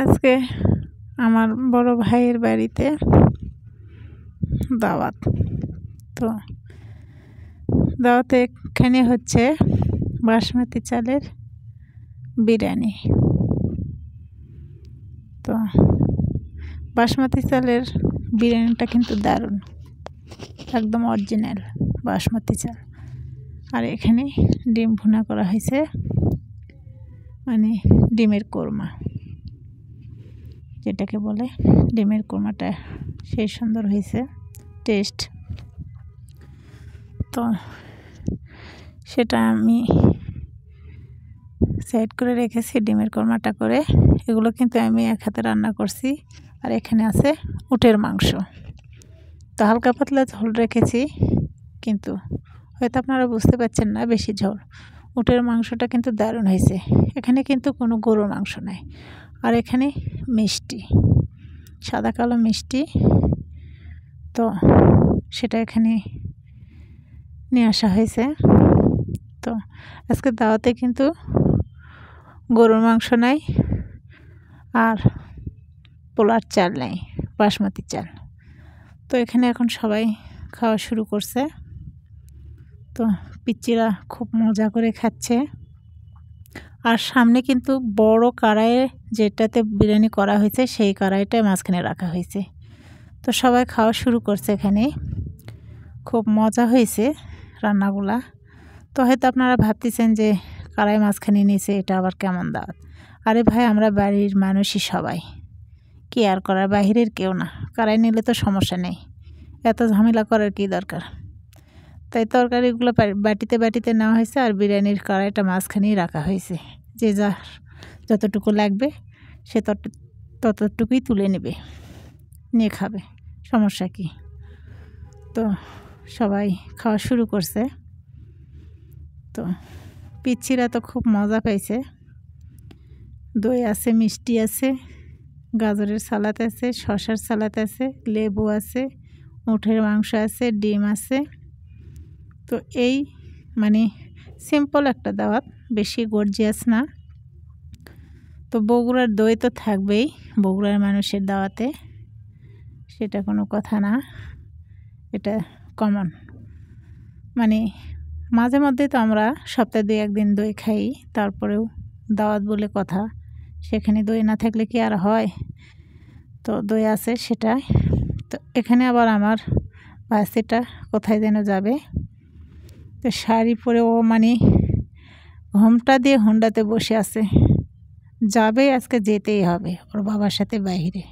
আজকে আমার বড় ভাইয়ের বাড়িতে দাওয়াত। তো দাওয়াতে এখানে হচ্ছে বাসমতি চালের বিরিয়ানি। তো বাসমতি চালের বিরিয়ানিটা কিন্তু দারুণ, একদম অরিজিনাল বাসমতি চাল। আর এখানে ডিম ভুনা করা হয়েছে, মানে ডিমের কোরমা যেটাকে বলে, ডিমের কোরমাটা সেই সুন্দর হয়েছে টেস্ট। তো সেটা আমি সাইড করে রেখেছি ডিমের কোরমাটা করে। এগুলো কিন্তু আমি এক হাতে রান্না করছি। আর এখানে আছে উটের মাংস। তো হালকা পাতলা ঝোল রেখেছি, কিন্তু হয়তো আপনারা বুঝতে পারছেন না বেশি ঝোল। উটের মাংসটা কিন্তু দারুণ হয়েছে। এখানে কিন্তু কোনো গরুর মাংস নাই। আর এখানে মিষ্টি, সাদা কালো মিষ্টি, তো সেটা এখানে নিয়ে আসা হয়েছে। তো আজকে দাওয়াতে কিন্তু গরুর মাংস নাই, আর পোলার চাল নেই, বাসমতি চাল। তো এখানে এখন সবাই খাওয়া শুরু করছে। তো পিচ্চিরা খুব মজা করে খাচ্ছে। আর সামনে কিন্তু বড় কড়াইয়ে যেটাতে বিরিয়ানি করা হয়েছে সেই কড়াইটাই মাঝখানে রাখা হয়েছে। তো সবাই খাওয়া শুরু করছে। এখানে খুব মজা হয়েছে রান্নাগুলা। তো হয়তো আপনারা ভাবতেছেন যে কড়াই মাঝখানে নিয়েছে, এটা আবার কেমন দাওয়াত। আরে ভাই, আমরা বাড়ির মানুষই সবাই, কি আর করার, বাহিরের কেউ না। কড়াই নিলে তো সমস্যা নেই, এত ঝামেলা করার কী দরকার। তাই তরকারিগুলো বাটিতে বাটিতে নেওয়া হয়েছে, আর বিরিয়ানির কড়াইটা মাঝখানেই রাখা হয়েছে। যে যার যতটুকু লাগবে সে ততটুকুই তুলে নেবে, নিয়ে খাবে, সমস্যা কী। তো সবাই খাওয়া শুরু করছে। তো পিচ্চিরা তো খুব মজা পাইছে। দই আছে, মিষ্টি আছে, গাজরের সালাদ আছে, শসার সালাদ আছে, লেবু আছে, উটের মাংস আছে, ডিম আছে। তো এই মানে সিম্পল একটা দাওয়াত, বেশি গর্জিয়াস না। তো বগুড়ার দই তো থাকবেই বগুড়ার মানুষের দাওয়াতে, সেটা কোনো কথা না, এটা কমন। মানে মাঝে মধ্যে তো আমরা সপ্তাহে 2-1 দিন দই খাই, তারপরেও দাওয়াত বলে কথা, সেখানে দই না থাকলে কি আর হয়। তো দই আছে সেটাই। তো এখানে আবার আমার বাচ্চাটা কোথায় যেন যাবে। তো শাড়ি পরে ও মানে ঘোমটা দিয়ে হুন্ডাতে বসে আছে, যাবে, আজকে যেতেই হবে ওর বাবার সাথে বাইরে।